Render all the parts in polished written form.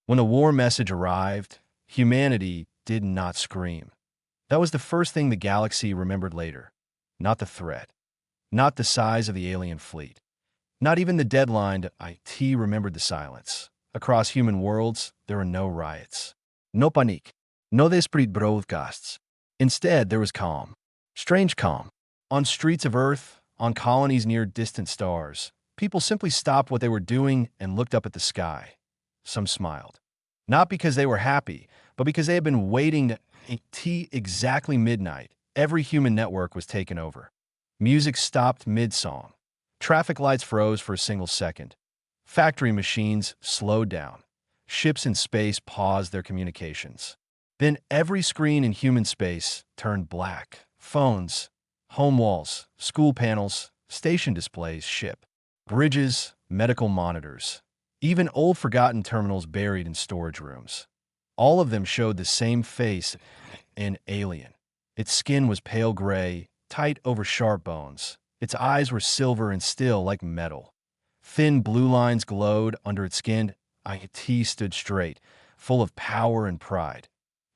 When the war message arrived, humanity did not scream. That was the first thing the galaxy remembered later. Not the threat. Not the size of the alien fleet. Not even the deadline to IT remembered the silence. Across human worlds, there were no riots. No panique. No desprit broadcasts. Instead, there was calm. Strange calm. On streets of Earth, on colonies near distant stars, people simply stopped what they were doing and looked up at the sky. Some smiled. Not because they were happy, but because they had been waiting to exactly midnight. Every human network was taken over. Music stopped mid-song. Traffic lights froze for a single second. Factory machines slowed down. Ships in space paused their communications. Then every screen in human space turned black. Phones, home walls, school panels, station displays, ship, bridges, medical monitors, even old forgotten terminals buried in storage rooms. All of them showed the same face, an alien. Its skin was pale gray, tight over sharp bones. Its eyes were silver and still like metal. Thin blue lines glowed under its skin. IT stood straight, full of power and pride.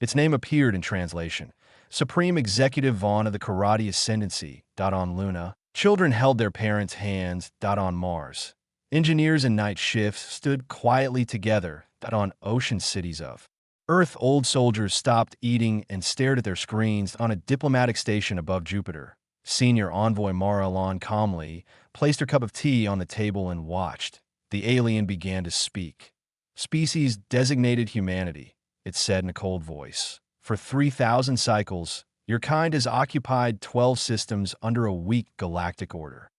Its name appeared in translation. Supreme Executive Vaughn of the Karate Ascendancy, on Luna. Children held their parents' hands, on Mars. Engineers in night shifts stood quietly together, on ocean cities of Earth. Old soldiers stopped eating and stared at their screens on a diplomatic station above Jupiter. Senior envoy Mara Alon calmly placed her cup of tea on the table and watched. The alien began to speak. Species designated humanity, it said in a cold voice. For 3,000 cycles, your kind has occupied 12 systems under a weak galactic order.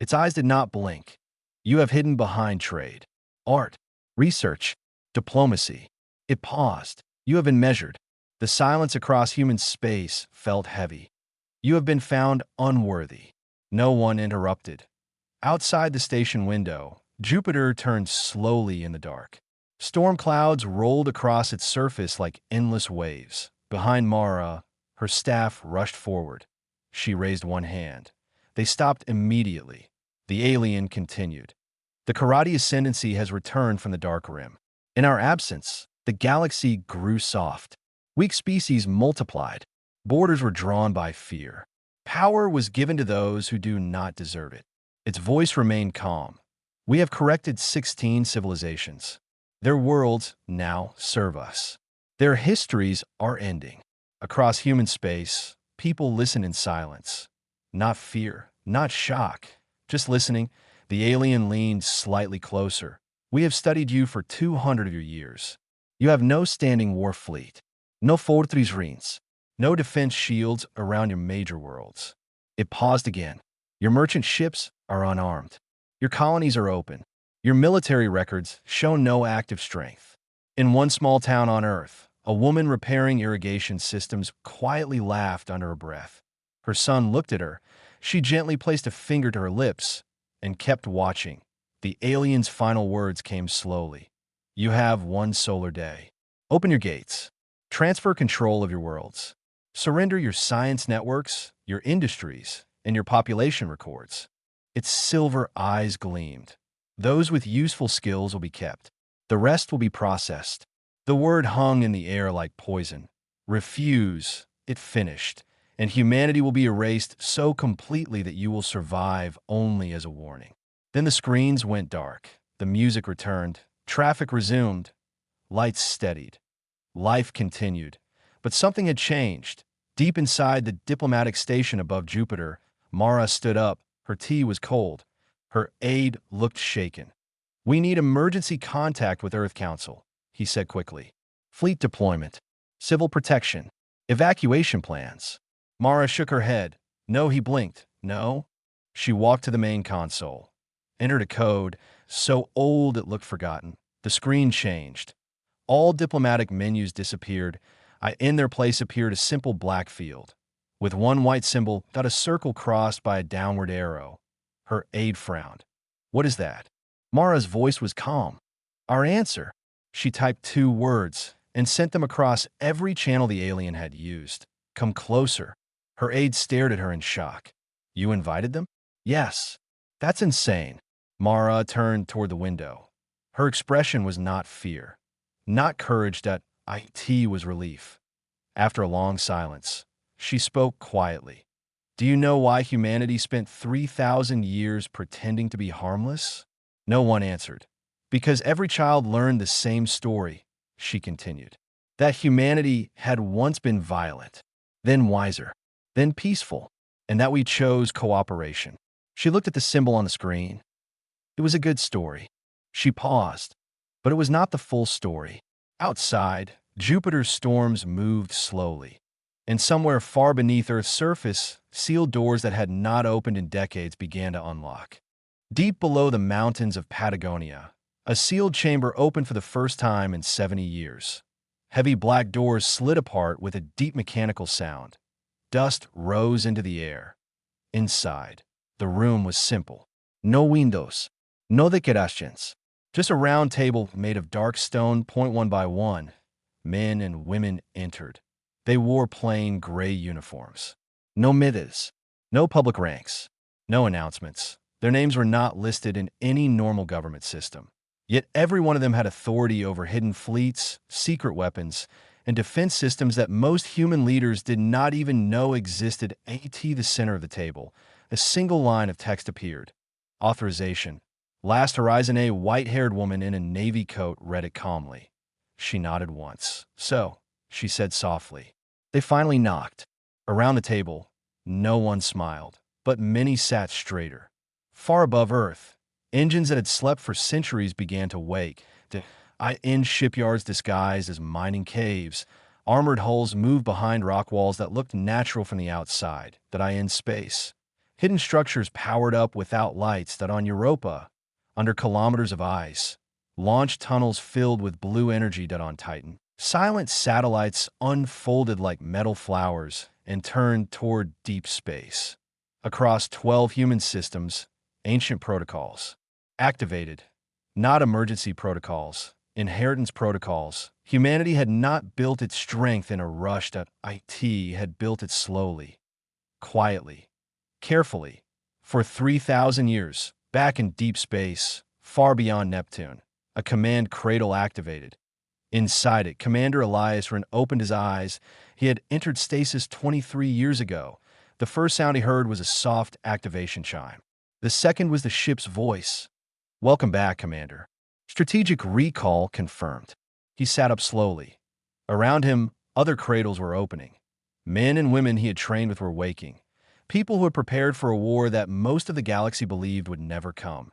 Its eyes did not blink. You have hidden behind trade, art, research, diplomacy. It paused. You have been measured. The silence across human space felt heavy. You have been found unworthy. No one interrupted. Outside the station window, Jupiter turned slowly in the dark. Storm clouds rolled across its surface like endless waves. Behind Mara, her staff rushed forward. She raised one hand. They stopped immediately. The alien continued. The Karate Ascendancy has returned from the Dark Rim. In our absence, the galaxy grew soft. Weak species multiplied. Borders were drawn by fear. Power was given to those who do not deserve it. Its voice remained calm. We have corrected 16 civilizations. Their worlds now serve us. Their histories are ending. Across human space, people listen in silence. Not fear, not shock, just listening. The alien leaned slightly closer. We have studied you for 200 of your years. You have no standing war fleet, no fortress rings, no defense shields around your major worlds. It paused again. Your merchant ships are unarmed. Your colonies are open. Your military records show no active strength. In one small town on Earth, a woman repairing irrigation systems quietly laughed under her breath. Her son looked at her. She gently placed a finger to her lips and kept watching. The alien's final words came slowly. You have one solar day. Open your gates. Transfer control of your worlds. Surrender your science networks, your industries, and your population records. Its silver eyes gleamed. Those with useful skills will be kept. The rest will be processed. The word hung in the air like poison. Refuse, it finished, and humanity will be erased so completely that you will survive only as a warning. Then the screens went dark. The music returned. Traffic resumed. Lights steadied. Life continued. But something had changed. Deep inside the diplomatic station above Jupiter, Mara stood up. Her tea was cold. Her aide looked shaken. We need emergency contact with Earth Council, he said quickly. Fleet deployment, civil protection, evacuation plans. Mara shook her head. No, he blinked. No. She walked to the main console. Entered a code, so old it looked forgotten. The screen changed. All diplomatic menus disappeared. In their place appeared a simple black field. With one white symbol, a circle crossed by a downward arrow. Her aide frowned. What is that? Mara's voice was calm. Our answer. She typed 2 words and sent them across every channel the alien had used. Come closer. Her aide stared at her in shock. You invited them? Yes. That's insane. Mara turned toward the window. Her expression was not fear, not courage. It was relief. After a long silence, she spoke quietly. Do you know why humanity spent 3,000 years pretending to be harmless? No one answered. Because every child learned the same story, she continued. That humanity had once been violent, then wiser, then peaceful, and that we chose cooperation. She looked at the symbol on the screen. It was a good story. She paused, but it was not the full story. Outside, Jupiter's storms moved slowly, and somewhere far beneath Earth's surface, sealed doors that had not opened in decades began to unlock. Deep below the mountains of Patagonia, a sealed chamber opened for the first time in 70 years. Heavy black doors slid apart with a deep mechanical sound. Dust rose into the air. Inside, the room was simple. No windows, no decorations. Just a round table made of dark stone, point one by one. Men and women entered. They wore plain gray uniforms. No middas, no public ranks, no announcements. Their names were not listed in any normal government system. Yet every one of them had authority over hidden fleets, secret weapons, and defense systems that most human leaders did not even know existed. At the center of the table, a single line of text appeared. Authorization. Last Horizon. A white-haired woman in a navy coat read it calmly. She nodded once. So, she said softly. They finally knocked. Around the table, no one smiled, but many sat straighter. Far above Earth, engines that had slept for centuries began to wake. In shipyards disguised as mining caves, armored hulls moved behind rock walls that looked natural from the outside. In space, hidden structures powered up without lights. On Europa, under kilometers of ice, launch tunnels filled with blue energy. On Titan, silent satellites unfolded like metal flowers and turned toward deep space. Across 12 human systems, ancient protocols activated, not emergency protocols, inheritance protocols. Humanity had not built its strength in a rush. It had built it slowly, quietly, carefully, for 3,000 years, back in deep space, far beyond Neptune. A command cradle activated. Inside it, Commander Elias Wren opened his eyes. He had entered stasis 23 years ago. The first sound he heard was a soft activation chime. The second was the ship's voice. Welcome back, Commander. Strategic recall confirmed. He sat up slowly. Around him, other cradles were opening. Men and women he had trained with were waking. People who had prepared for a war that most of the galaxy believed would never come.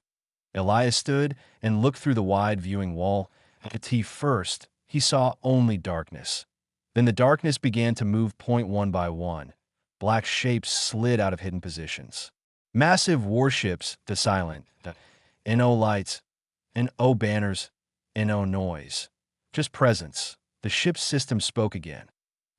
Elias stood and looked through the wide viewing wall. At first, he saw only darkness. Then the darkness began to move point one by one. Black shapes slid out of hidden positions. Massive warships, the silent, the no lights, no banners, no noise. Just presence. The ship's system spoke again.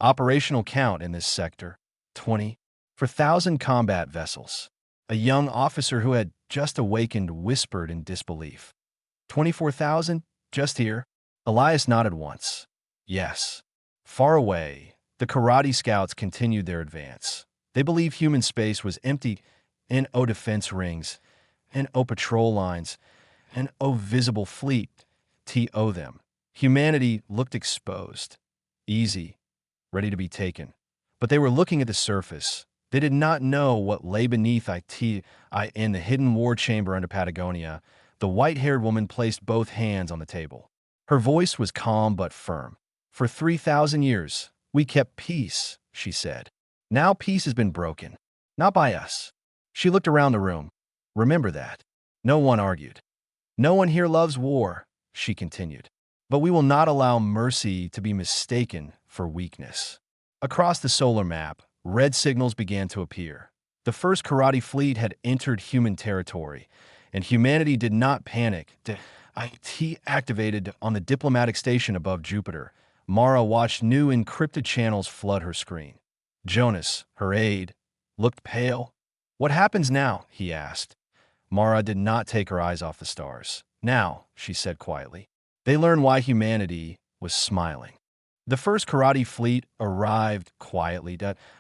Operational count in this sector, 20 for 1,000 combat vessels. A young officer who had just awakened whispered in disbelief. 24,000? Just here? Elias nodded once. Yes. Far away, the karate scouts continued their advance. They believed human space was empty. No defense rings, no patrol lines, no visible fleet. Them. Humanity looked exposed, easy, ready to be taken. But they were looking at the surface. They did not know what lay beneath in the hidden war chamber under Patagonia. The white-haired woman placed both hands on the table. Her voice was calm but firm. For 3,000 years, we kept peace, she said. Now peace has been broken. Not by us. She looked around the room. Remember that. No one argued. No one here loves war, she continued. But we will not allow mercy to be mistaken for weakness. Across the solar map, red signals began to appear. The first karate fleet had entered human territory, and humanity did not panic. IT activated on the diplomatic station above Jupiter. Mara watched new encrypted channels flood her screen. Jonas, her aide, looked pale. What happens now? He asked. Mara did not take her eyes off the stars. Now, she said quietly, they learn why humanity was smiling. The first karate fleet arrived quietly.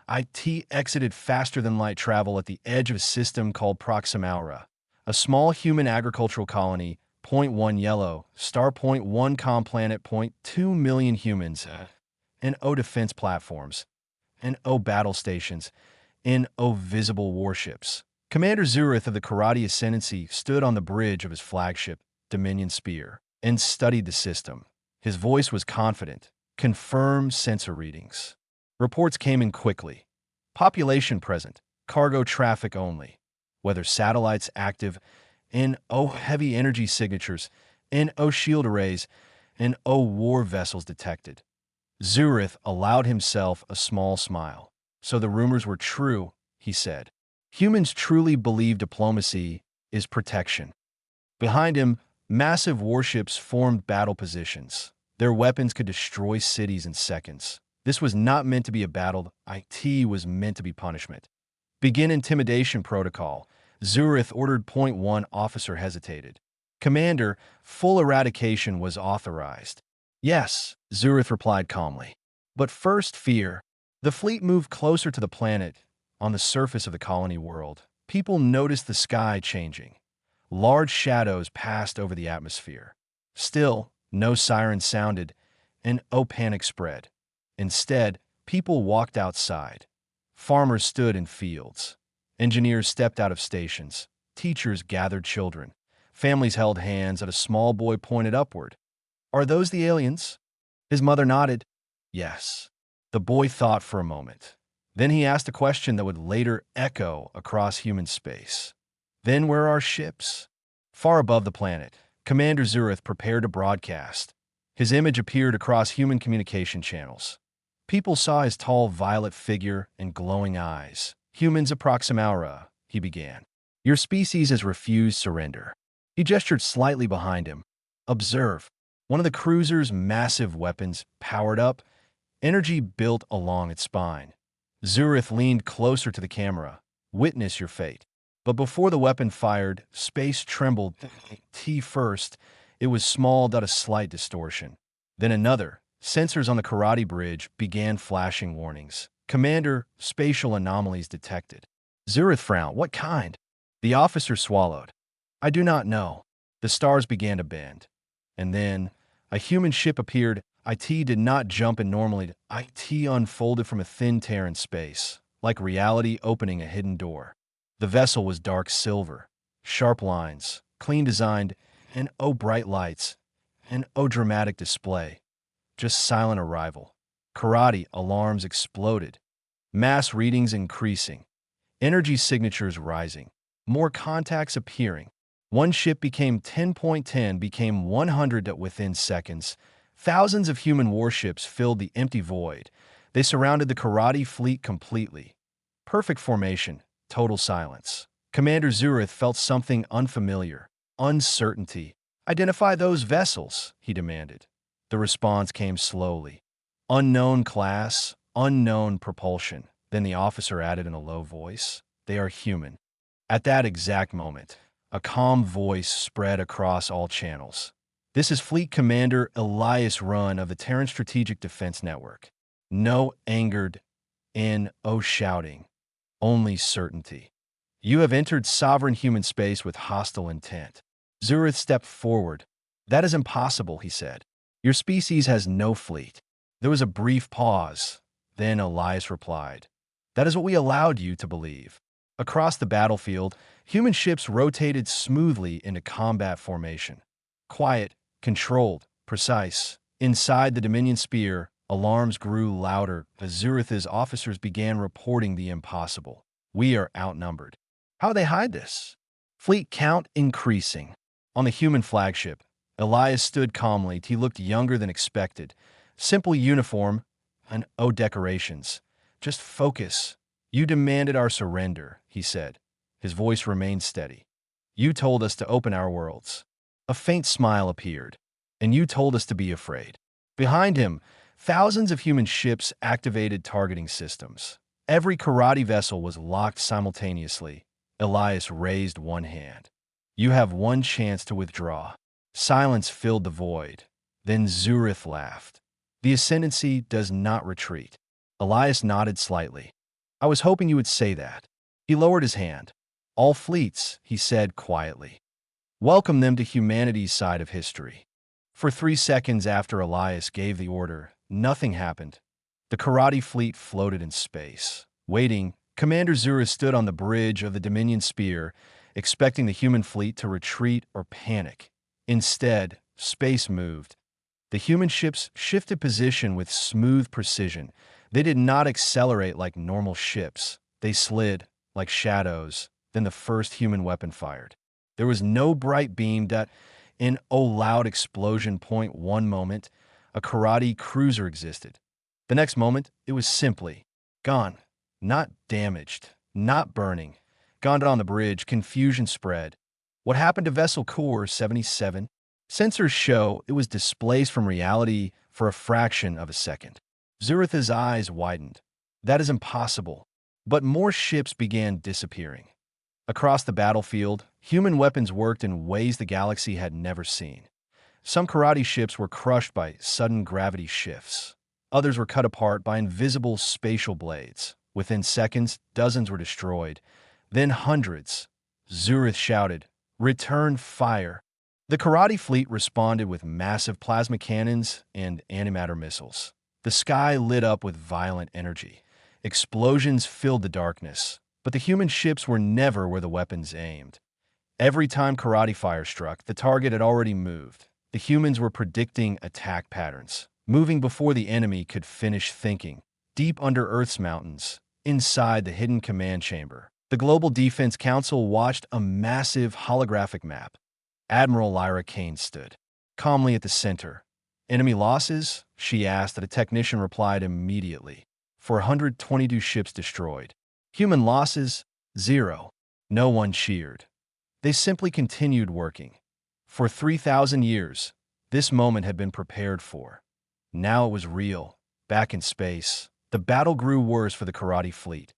IT exited faster than light travel at the edge of a system called Proximaura, a small human agricultural colony Point 1 yellow, star point 1 com planet, point 2 million humans, and O defense platforms, and O battle stations, and O visible warships. Commander Zurith of the Karate Ascendancy stood on the bridge of his flagship, Dominion Spear, and studied the system. His voice was confident. Confirm sensor readings. Reports came in quickly. Population present, cargo traffic only. Weather satellites active, and O heavy energy signatures, and O shield arrays, and O war vessels detected. Zurith allowed himself a small smile. So the rumors were true, he said. Humans truly believe diplomacy is protection. Behind him, massive warships formed battle positions. Their weapons could destroy cities in seconds. This was not meant to be a battle. IT was meant to be punishment. Begin intimidation protocol. Zurith ordered. Point 1 officer hesitated. Commander, full eradication was authorized. Yes, Zurith replied calmly. But first, fear. The fleet moved closer to the planet. On the surface of the colony world, people noticed the sky changing. Large shadows passed over the atmosphere. Still, no siren sounded, and no panic spread. Instead, people walked outside. Farmers stood in fields. Engineers stepped out of stations. Teachers gathered children. Families held hands, and a small boy pointed upward. Are those the aliens? His mother nodded. Yes. The boy thought for a moment. Then he asked a question that would later echo across human space. Then where are our ships? Far above the planet, Commander Zurith prepared to broadcast. His image appeared across human communication channels. People saw his tall violet figure and glowing eyes. Humans of Proximaura, he began. Your species has refused surrender. He gestured slightly behind him. Observe. One of the cruiser's massive weapons powered up, energy built along its spine. Zurith leaned closer to the camera. Witness your fate. But before the weapon fired, space trembled. T first, it was small, a slight distortion. Then another. Sensors on the karate bridge began flashing warnings. Commander, spatial anomalies detected. Zurith frowned. What kind? The officer swallowed. I do not know. The stars began to bend. And then, a human ship appeared. IT did not jump in normally. IT unfolded from a thin tear in space, like reality opening a hidden door. The vessel was dark silver, sharp lines, clean designed, and oh bright lights, and oh dramatic display. Just silent arrival. Karate alarms exploded. Mass readings increasing. Energy signatures rising. More contacts appearing. One ship became 10.10, became 100 within seconds. Thousands of human warships filled the empty void. They surrounded the karate fleet completely. Perfect formation, total silence. Commander Zurith felt something unfamiliar. Uncertainty. Identify those vessels, he demanded. The response came slowly. Unknown class, unknown propulsion. Then the officer added in a low voice, they are human. At that exact moment, a calm voice spread across all channels. This is Fleet Commander Elias Run of the Terran Strategic Defense Network. No angered, no shouting, only certainty. You have entered sovereign human space with hostile intent. Zurith stepped forward. That is impossible, he said. Your species has no fleet. There was a brief pause. Then Elias replied, that is what we allowed you to believe. Across the battlefield, human ships rotated smoothly into combat formation. Quiet, controlled, precise. Inside the Dominion Spear, alarms grew louder as Zurith's officers began reporting the impossible. We are outnumbered. How do they hide this? Fleet count increasing. On the human flagship, Elias stood calmly. He looked younger than expected. Simple uniform and no decorations. Just focus. You demanded our surrender, he said. His voice remained steady. You told us to open our worlds. A faint smile appeared. And you told us to be afraid. Behind him, thousands of human ships activated targeting systems. Every karate vessel was locked simultaneously. Elias raised one hand. You have one chance to withdraw. Silence filled the void. Then Zurith laughed. The ascendancy does not retreat. Elias nodded slightly. I was hoping you would say that. He lowered his hand. All fleets, he said quietly. Welcome them to humanity's side of history. For 3 seconds after Elias gave the order, nothing happened. The karate fleet floated in space. Waiting, Commander Zura stood on the bridge of the Dominion Spear, expecting the human fleet to retreat or panic. Instead, space moved. The human ships shifted position with smooth precision. They did not accelerate like normal ships. They slid, like shadows. Then the first human weapon fired. There was no bright beam that, in oh loud explosion. One moment, a karate cruiser existed. The next moment, it was simply gone. Not damaged, not burning. Gone on the bridge, confusion spread. What happened to Vessel Core 77? Sensors show it was displaced from reality for a fraction of a second. Zuritha's eyes widened. That is impossible. But more ships began disappearing. Across the battlefield, human weapons worked in ways the galaxy had never seen. Some karate ships were crushed by sudden gravity shifts. Others were cut apart by invisible spatial blades. Within seconds, dozens were destroyed. Then hundreds. Zurith shouted, "Return fire!" The karate fleet responded with massive plasma cannons and antimatter missiles. The sky lit up with violent energy. Explosions filled the darkness. But the human ships were never where the weapons aimed. Every time karate fire struck, the target had already moved. The humans were predicting attack patterns, moving before the enemy could finish thinking. Deep under Earth's mountains, inside the hidden command chamber, the Global Defense Council watched a massive holographic map. Admiral Lyra Kane stood, calmly at the center. "Enemy losses?" she asked, and a technician replied immediately. 422 ships destroyed. Human losses? 0. No one cheered. They simply continued working. For 3,000 years, this moment had been prepared for. Now it was real. Back in space, the battle grew worse for the karate fleet.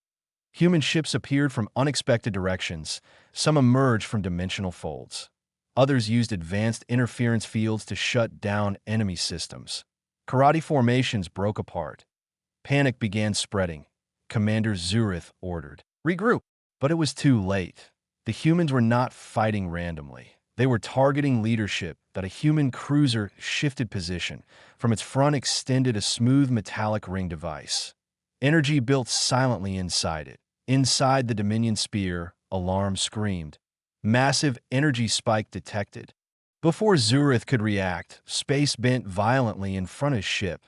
Human ships appeared from unexpected directions. Some emerged from dimensional folds. Others used advanced interference fields to shut down enemy systems. Karate formations broke apart. Panic began spreading. Commander Zurith ordered, "Regroup." But it was too late. The humans were not fighting randomly. They were targeting leadership. That a human cruiser shifted position. From its front extended a smooth metallic ring device. Energy built silently inside it. Inside the Dominion Spear, alarm screamed. Massive energy spike detected. Before Zurith could react, space bent violently in front of his ship.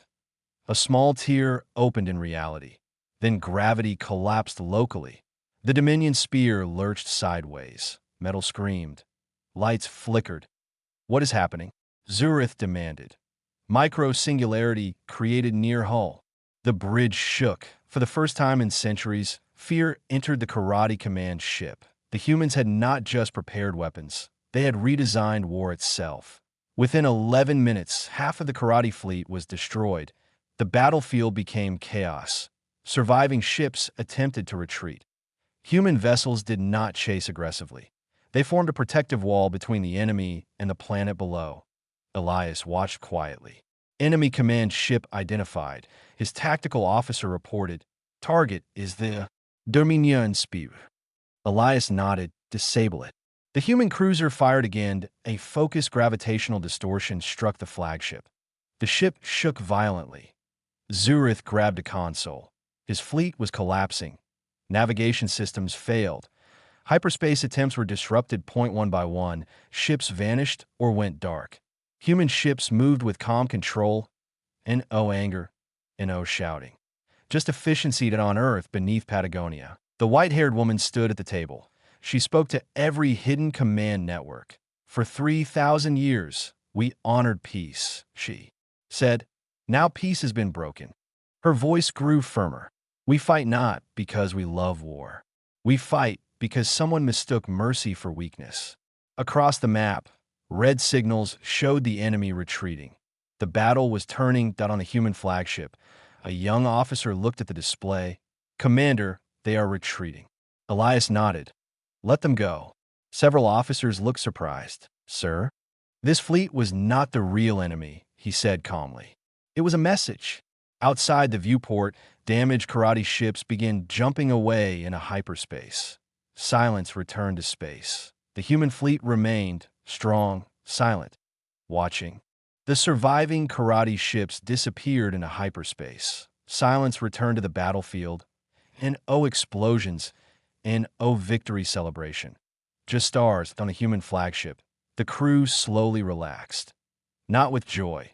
A small tear opened in reality. Then gravity collapsed locally. The Dominion Spear lurched sideways. Metal screamed. Lights flickered. "What is happening?" Zurith demanded. Micro-singularity created near hull. The bridge shook. For the first time in centuries, fear entered the Karate Command ship. The humans had not just prepared weapons. They had redesigned war itself. Within 11 minutes, half of the karate fleet was destroyed. The battlefield became chaos. Surviving ships attempted to retreat. Human vessels did not chase aggressively. They formed a protective wall between the enemy and the planet below. Elias watched quietly. Enemy command ship identified. His tactical officer reported, "Target is the Dominion Spear." Elias nodded, "Disable it." The human cruiser fired again. A focused gravitational distortion struck the flagship. The ship shook violently. Zurith grabbed a console. His fleet was collapsing. Navigation systems failed. Hyperspace attempts were disrupted one by one. Ships vanished or went dark. Human ships moved with calm control. No anger, no shouting. Just efficiency that on Earth beneath Patagonia. The white-haired woman stood at the table. She spoke to every hidden command network. "For 3,000 years, we honored peace," she said. "Now peace has been broken." Her voice grew firmer. "We fight not because we love war. We fight because someone mistook mercy for weakness." Across the map, red signals showed the enemy retreating. The battle was turning on the human flagship. A young officer looked at the display. "Commander, they are retreating." Elias nodded. "Let them go." Several officers looked surprised. "Sir?" "This fleet was not the real enemy," he said calmly. "It was a message." Outside the viewport, damaged karate ships began jumping away in a hyperspace. Silence returned to space. The human fleet remained strong, silent, watching. The surviving karate ships disappeared into hyperspace. Silence returned to the battlefield, and explosions, and victory celebration. Just stars on a human flagship. The crew slowly relaxed. Not with joy,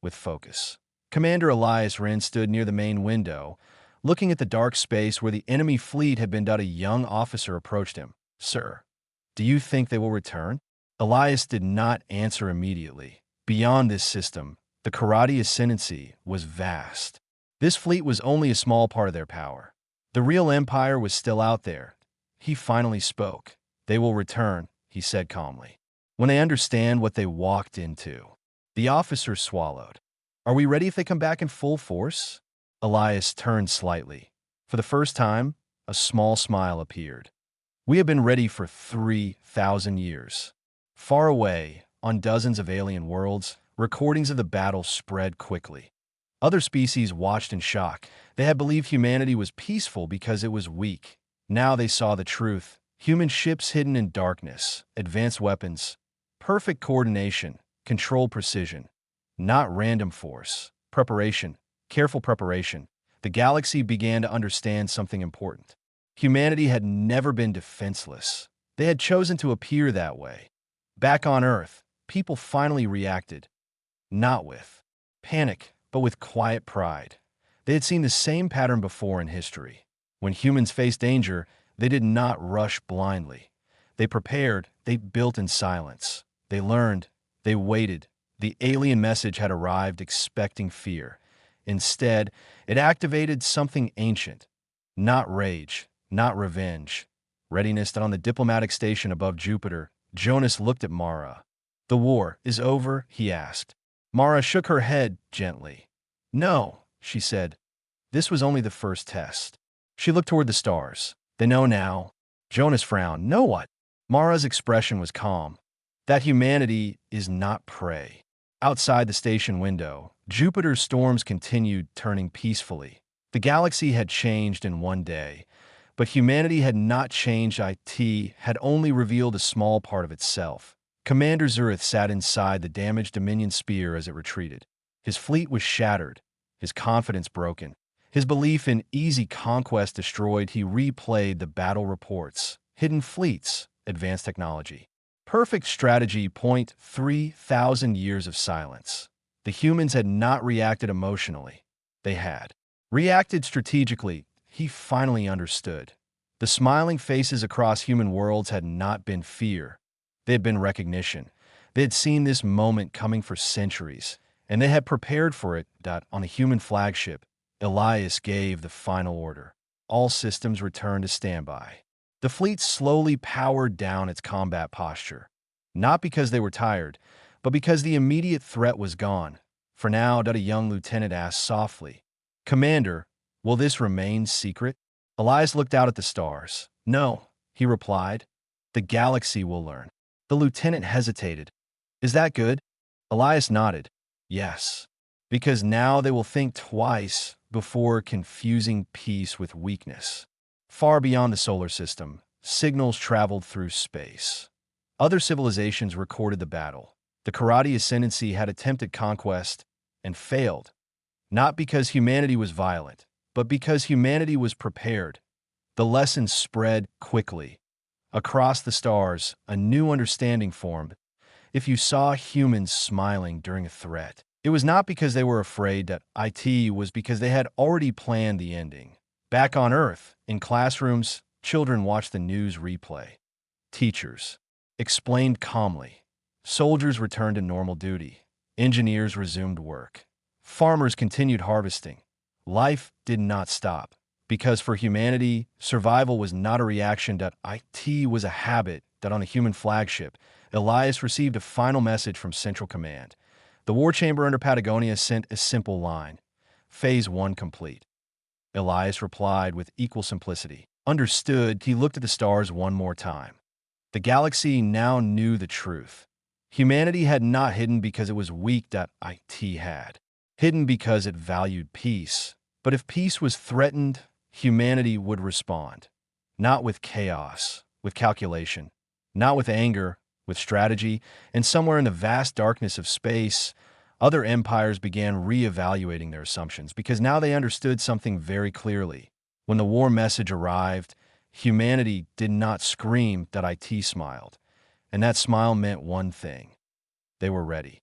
with focus. Commander Elias Wren stood near the main window, looking at the dark space where the enemy fleet had been. A young officer approached him. "Sir, do you think they will return?" Elias did not answer immediately. Beyond this system, the karate ascendancy was vast. This fleet was only a small part of their power. The real empire was still out there. He finally spoke. "They will return," he said calmly, "when they understand what they walked into." The officer swallowed. "Are we ready if they come back in full force?" Elias turned slightly. For the first time, a small smile appeared. "We have been ready for 3,000 years." Far away, on dozens of alien worlds, recordings of the battle spread quickly. Other species watched in shock. They had believed humanity was peaceful because it was weak. Now they saw the truth. Human ships hidden in darkness, advanced weapons, perfect coordination, controlled precision. Not random force. Preparation. Careful preparation. The galaxy began to understand something important. Humanity had never been defenseless. They had chosen to appear that way. Back on Earth, people finally reacted. Not with panic, but with quiet pride. They had seen the same pattern before in history. When humans faced danger, they did not rush blindly. They prepared, they built in silence. They learned, they waited. The alien message had arrived expecting fear. Instead, it activated something ancient. Not rage, not revenge. Readiness. On the diplomatic station above Jupiter, Jonas looked at Mara. "The war is over?" he asked. Mara shook her head gently. "No," she said. "This was only the first test." She looked toward the stars. "They know now." Jonas frowned. "Know what?" Mara's expression was calm. "That humanity is not prey." Outside the station window, Jupiter's storms continued turning peacefully. The galaxy had changed in one day, but humanity had not changed. It had only revealed a small part of itself. Commander Zurith sat inside the damaged Dominion spear as it retreated. His fleet was shattered, his confidence broken, his belief in easy conquest destroyed. He replayed the battle reports, hidden fleets, advanced technology. Perfect strategy. 3,000 years of silence. The humans had not reacted emotionally. They had reacted strategically. He finally understood. The smiling faces across human worlds had not been fear. They had been recognition. They had seen this moment coming for centuries, and they had prepared for it. On a human flagship, Elias gave the final order. All systems returned to standby. The fleet slowly powered down its combat posture. Not because they were tired, but because the immediate threat was gone. "For now," a young lieutenant asked softly. "Commander, will this remain secret?" Elias looked out at the stars. "No," he replied. "The galaxy will learn." The lieutenant hesitated. "Is that good?" Elias nodded. "Yes. Because now they will think twice before confusing peace with weakness." Far beyond the solar system, signals traveled through space. Other civilizations recorded the battle. The karate ascendancy had attempted conquest and failed, not because humanity was violent, but because humanity was prepared. The lesson spread quickly. Across the stars, a new understanding formed. If you saw humans smiling during a threat, it was not because they were afraid. It was because they had already planned the ending. Back on Earth, in classrooms, children watched the news replay. Teachers explained calmly. Soldiers returned to normal duty. Engineers resumed work. Farmers continued harvesting. Life did not stop. Because for humanity, survival was not a reaction. It was a habit. On the human flagship, Elias received a final message from Central Command. The war chamber under Patagonia sent a simple line. "Phase 1 complete." Elias replied with equal simplicity. Understood. He looked at the stars one more time. The galaxy now knew the truth. Humanity had not hidden because it was weak. It had hidden because it valued peace. But if peace was threatened, humanity would respond. Not with chaos, with calculation. Not with anger, with strategy, and somewhere in the vast darkness of space, other empires began reevaluating their assumptions because now they understood something very clearly. When the war message arrived, humanity did not scream that IT smiled, and that smile meant one thing. They were ready.